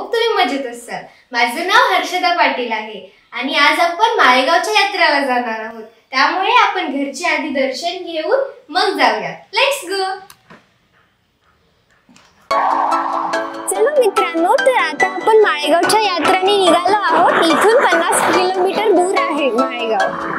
Hope तुम्ही मजेत असाल। माझं नाव हर्षदा पाटील आहे आणि आज आपण माळेगावच्या यात्रेला जाणार आहोत। त्यामुळे आपण घरच्या आधी दर्शन घेऊन मग जाऊया। Let's go. चला मित्रांनो, तर आता आपण माळेगावच्या यात्रेने निघालो आहोत। इथून 50 किलोमीटर दूर आहे माळेगाव।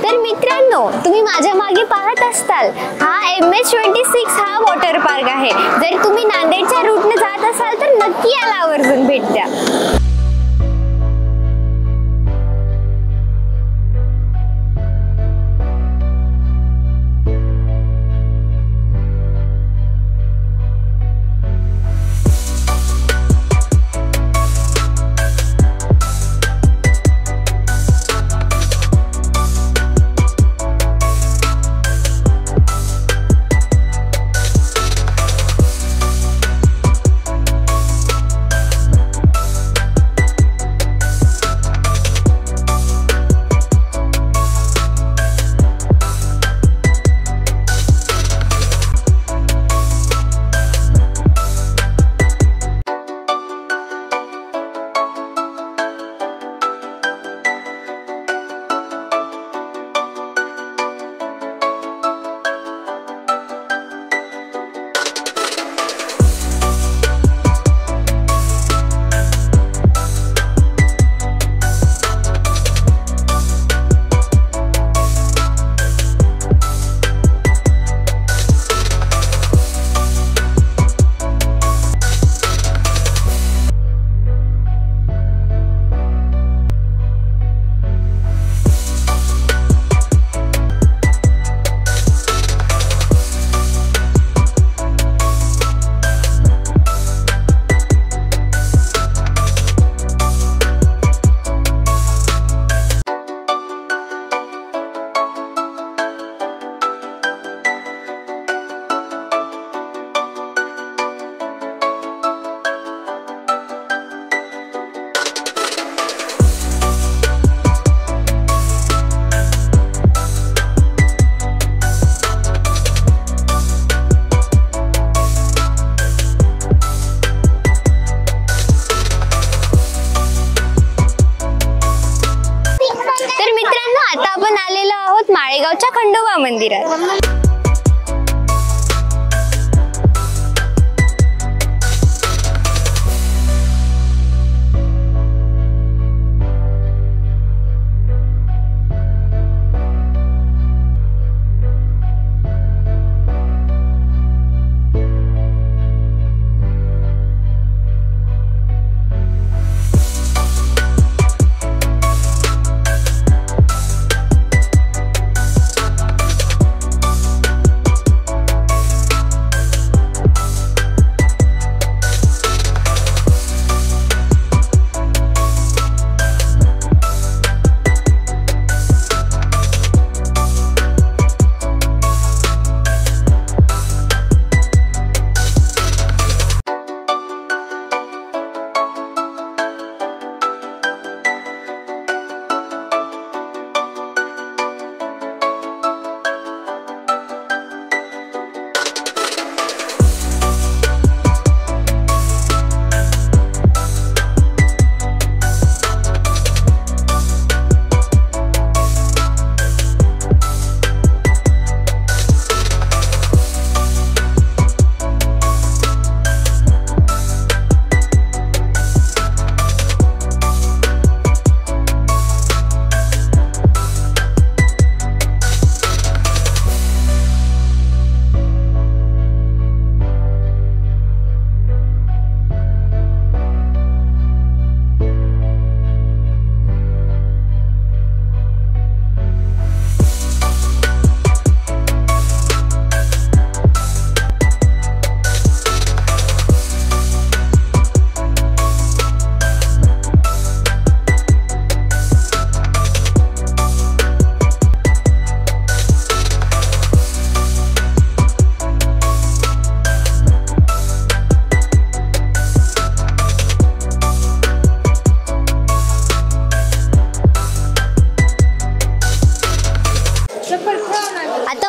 तर मित्रांनो, तुम्ही माझ्या मागे पाहत असताल हा MH26 हा वॉटर पार्क आहे। जर तुम्ही नांदेडच्या रूटने जात असाल तर नक्की याला आवर्जून भेट द्या। माळेगावच्या खंडोबा मंदिरात।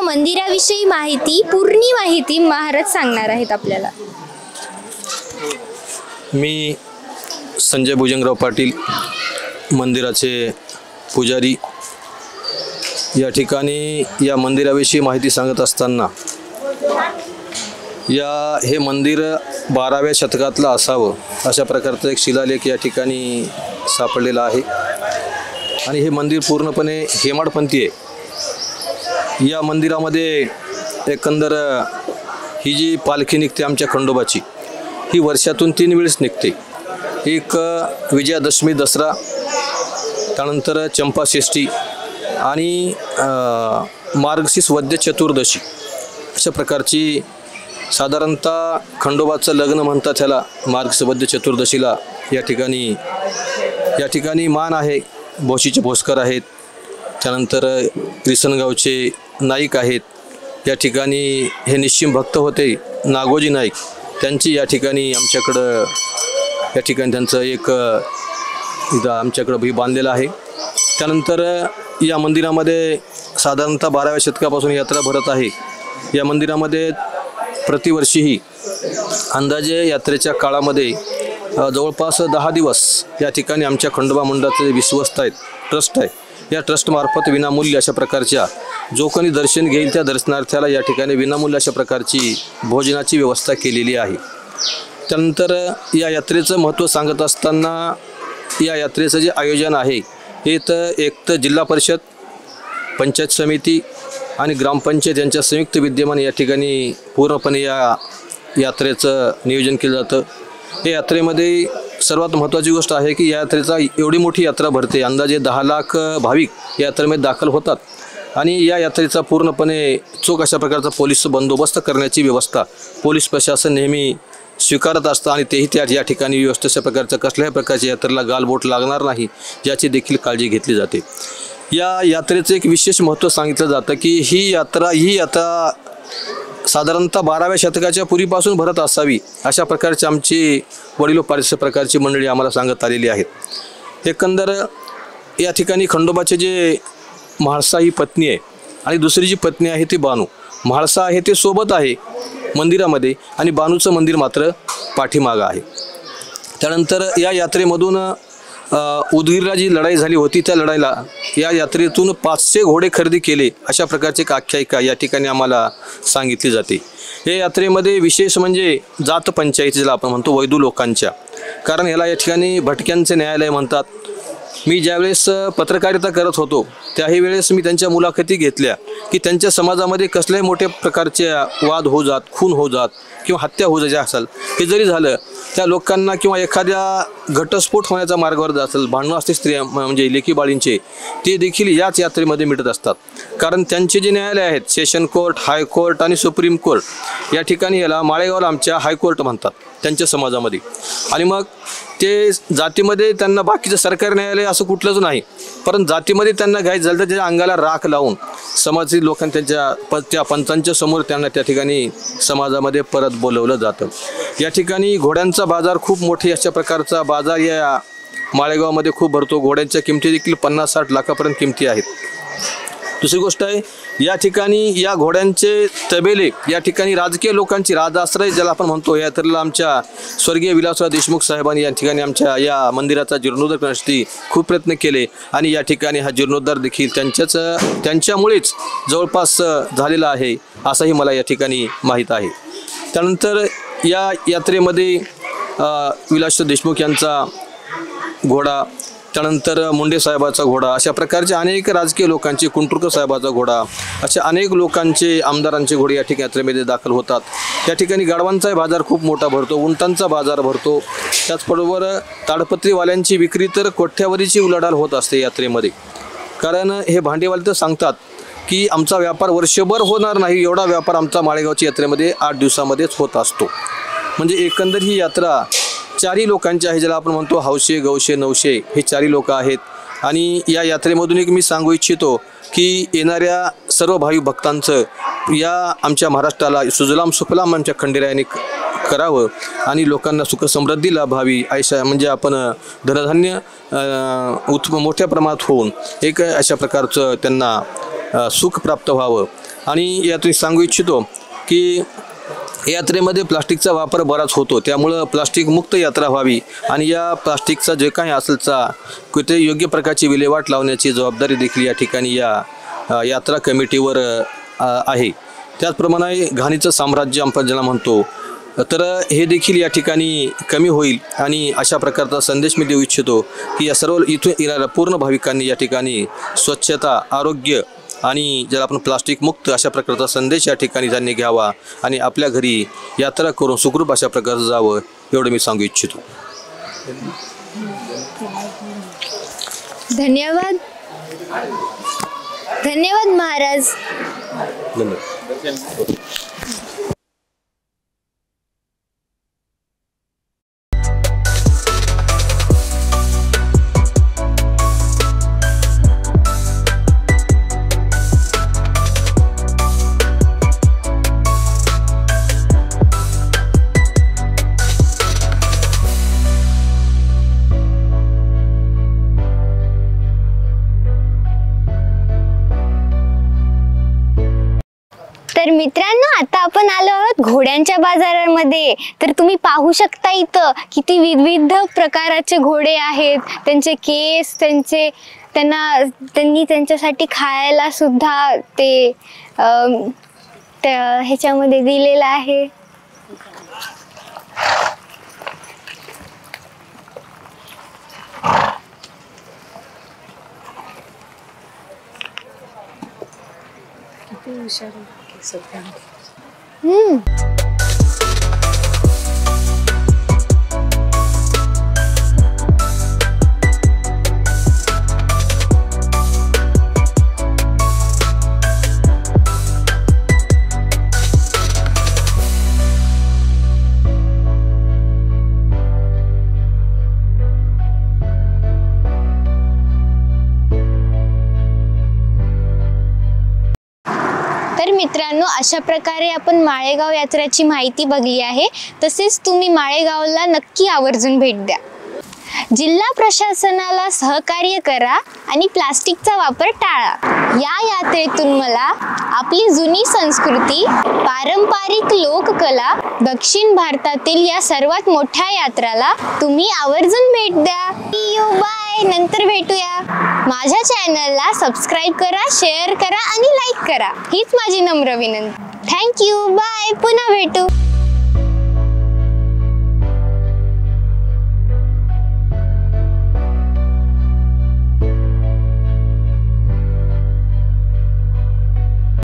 मंदिराविषयी पूर्ण माहिती महाराज सांगणार आहेत आपल्याला। मी संजय भुजंगराव पाटील, मंदिराचे पुजारी. या ठिकाणी या मंदिराविषयी माहिती सांगत असताना हे मंदिर 12व्या शतकातलं असावं अशा प्रकारचा एक शिलालेख या ठिकाणी सापडलेला आहे. आणि हे मंदिर पूर्णपणे हेमाडपंथी आहे. या मंदिरामध्ये एकंदर ही जी पालखी निघते आमच्या खंडोबाची, ही वर्षातून 3 वेळेस निघते. एक विजयादशमी दसरा, त्यानंतर चंपाषष्ठी आणि मार्गशीर्ष वद्य चतुर्दशी अशा प्रकारची साधारणतः खंडोबाचं लग्न म्हणतात ह्याला मार्गशीर्ष वद्य चतुर्दशीला. या ठिकाणी मान आहे. भोशीचे भोसकर आहेत, त्यानंतर रिसनगावचे नाईक आहेत. या ठिकाणी हे निश्चिम भक्त होते नागोजी नाईक, त्यांची या ठिकाणी आमच्याकडं त्यांचं एक इथं आमच्याकडं भी बांधलेलं आहे. त्यानंतर या मंदिरामध्ये साधारणतः 12व्या शतकापासून यात्रा भरत आहे. या मंदिरामध्ये प्रतिवर्षीही अंदाजे यात्रेच्या काळामध्ये जवळपास 10 दिवस या ठिकाणी आमच्या खंडोबा मंडळाचे विश्वस्त आहेत, ट्रस्ट आहे. या ट्रस्टमार्फत विनामूल्य अशा प्रकारच्या जो कोणी दर्शन घेईल त्या दर्शनार्थ्याला या ठिकाणी विनामूल्य अशा प्रकारची भोजनाची व्यवस्था केलेली आहे. त्यानंतर या यात्रेचं महत्त्व सांगत असताना या यात्रेचं जे आयोजन आहे हे तर एक तर जिल्हा परिषद, पंचायत समिती आणि ग्रामपंचायत यांच्या संयुक्त विद्यमान या ठिकाणी पूर्णपणे या यात्रेचं नियोजन केलं जातं. या यात्रेमध्ये सर्वात महत्त्वाची गोष्ट आहे की या यात्रेचा एवढी मोठी यात्रा भरते, अंदाजे 10 लाख भाविक या यात्रेमध्ये दाखल होतात. आणि या यात्रेचा पूर्णपणे चोख अशा प्रकारचा पोलीस बंदोबस्त करण्याची व्यवस्था पोलीस प्रशासन नेहमी स्वीकारत असतं. आणि तेही या ठिकाणी व्यवस्था अशा प्रकारच्या कसल्याही प्रकारच्या यात्रेला गालबोट लागणार नाही याची देखील काळजी घेतली जाते. या यात्रेचं एक विशेष महत्त्व सांगितलं जातं की ही यात्रा साधारणतः 12व्या शतकाच्या पूर्वीपासून भरत असावी अशा प्रकारची आमची वडिलोपार्जित प्रकारची मंडळी आम्हाला सांगत आलेली आहेत. एकंदर या ठिकाणी खंडोबाचे जे म्हाळसा ही पत्नी आहे आणि दुसरी जी पत्नी आहे ती बानू. म्हाळसा आहे ते सोबत आहे मंदिरामध्ये आणि बानूचं मंदिर मात्र पाठीमागं आहे. त्यानंतर या यात्रेमधून उदगीरला जी लढाई झाली होती त्या लढाईला या यात्रेतून 500 घोडे खरेदी केले अशा प्रकारची एक आख्यायिका या ठिकाणी आम्हाला सांगितली जाते. या यात्रेमध्ये विशेष म्हणजे जात पंचायती ज्याला आपण म्हणतो वैदू लोकांच्या, कारण याला या ठिकाणी भटक्यांचे न्यायालय म्हणतात. मी ज्यावेळेस पत्रकारिता करत होतो त्याही वेळेस मी त्यांच्या मुलाखती घेतल्या की त्यांच्या समाजामध्ये कसल्याही मोठ्या प्रकारचे वाद होऊ जात, खून होऊ जात किंवा हत्या होऊ जात असेल, हे जरी झालं त्या लोकांना किंवा एखाद्या घटस्फोट होण्याचा मार्गावर असेल, भांडणं असते स्त्रिया म्हणजे लेकी बाळींचे, ते देखील याच यात्रेमध्ये मिटत असतात. कारण त्यांचे जे न्यायालय आहेत सेशन कोर्ट, हायकोर्ट आणि सुप्रीम कोर्ट, या ठिकाणी याला माळेगावला आमच्या हायकोर्ट म्हणतात त्यांच्या समाजामध्ये. आणि मग ते जातीमध्ये त्यांना बाकीचं सरकारी न्यायालय असं कुठलंच नाही, परंतु जातीमध्ये त्यांना घ्यायचं झालं तर त्याच्या अंगाला राख लावून समाजातील लोकांना त्या पंचांच्या समोर त्यांना त्या ठिकाणी समाजामध्ये परत बोलवलं जातं. या ठिकाणी घोड्यांचा बाजार खूप मोठी अशा प्रकारचा बाजार या माळेगावमध्ये खूप भरतो. घोड्यांच्या किमती देखील 50-60 लाखापर्यंत किमती आहेत. दुसरी गोष्ट आहे या ठिकाणी या घोड्यांचे तबेले या ठिकाणी राजकीय लोकांची राजाश्रय ज्याला आपण म्हणतो, या यात्रेला आमच्या स्वर्गीय विलासराव देशमुख साहेबांनी या ठिकाणी आमच्या या मंदिराचा जीर्णोद्धार करण्यासाठी खूप प्रयत्न केले आणि या ठिकाणी हा जीर्णोद्धार देखील त्यांच्यामुळेच जवळपास झालेला आहे असंही मला या ठिकाणी माहीत आहे. त्यानंतर या यात्रेमध्ये विलासराव देशमुख यांचा घोडा, त्यानंतर मुंडे साहेबाचा घोडा, अशा प्रकारचे अनेक राजकीय लोकांचे, कुंटुरकर साहेबाचा घोडा, अशा अनेक लोकांचे आमदारांचे घोडे या ठिकाणी यात्रेमध्ये दाखल होतात. या ठिकाणी गाढवांचा बाजार खूप मोठा भरतो, उंटांचा बाजार भरतो. त्याचबरोबर ताडपत्रीवाल्यांची विक्री तर कोठ्यावरीची उलाढाल होत असते यात्रेमध्ये. कारण हे भांडेवाले तर सांगतात की आमचा व्यापार वर्षभर होणार नाही एवढा व्यापार आमचा माळेगावच्या यात्रेमध्ये 8 दिवसामध्येच होत असतो. म्हणजे एकंदर ही यात्रा 4 लोकांची आहे, ज्याला आपण म्हणतो हौशे, गौशे, नवशे, हे 4 लोक आहेत. आणि या यात्रेमधून एक मी सांगू इच्छितो की येणाऱ्या सर्व भाविक भक्तांचं या आमच्या महाराष्ट्राला सुजलाम सुफलाम आमच्या खंडेरायाने करावं आणि लोकांना सुखसमृद्धी लाभावी, ऐशा म्हणजे आपण धनधान्य मोठ्या प्रमाणात होऊन एक अशा प्रकारचं त्यांना सुख प्राप्त व्हावं. आणि यातून सांगू इच्छितो की यात्रेमध्ये प्लास्टिकचा वापर बराच होतो, त्यामुळं प्लास्टिक मुक्त यात्रा व्हावी आणि या प्लास्टिकचा जे काही असेलचा कुठे योग्य प्रकारची विल्हेवाट लावण्याची जबाबदारी देखील या ठिकाणी या यात्रा कमिटीवर आहे. त्याचप्रमाणे घाणीचं साम्राज्य आपण ज्याला म्हणतो, तर हे देखील या ठिकाणी कमी होईल आणि अशा प्रकारचा संदेश मी देऊ इच्छितो की या सर्व इथून येणाऱ्या पूर्ण भाविकांनी या ठिकाणी स्वच्छता, आरोग्य आणि ज्याला आपण प्लास्टिक मुक्त अशा प्रकारचा संदेश या ठिकाणी त्यांनी घ्यावा आणि आपल्या घरी यात्रा करून सुखरूप अशा प्रकारचं जावं, एवढं मी सांगू इच्छितो. धन्यवाद. धन्यवाद महाराज. धन्यवाद. तर मित्रांनो, आता आपण आलो आहोत घोड्यांच्या बाजारामध्ये. तर तुम्ही पाहू शकता इथं किती विविध प्रकाराचे घोडे आहेत. त्यांचे केस, त्यांनी त्यांच्यासाठी खायला सुद्धा ते ह्याच्यामध्ये दिलेलं आहे. तर मित्रांनो, अशा प्रकारे आपण माळेगाव यात्रेची माहिती बघली आहे. तसेच तुम्ही माळेगावला नक्की आवर्जून भेट द्या. जिल्हा प्रशासनाला सहकार्य करा आणि प्लास्टिकचा वापर टाळा. या यात्रेतून मला आपली जुनी संस्कृती, पारंपरिक लोककला, दक्षिण भारतातील या सर्वात मोठ्या यात्राला तुम्ही आवर्जून भेट द्या. बाय, नंतर भेटूया. माझ्या चॅनलला सबस्क्राईब करा, शेअर करा आणि लाईक करा. हीच माझी नम्र विनंती. थँक्यू. बाय, पुन्हा भेटू.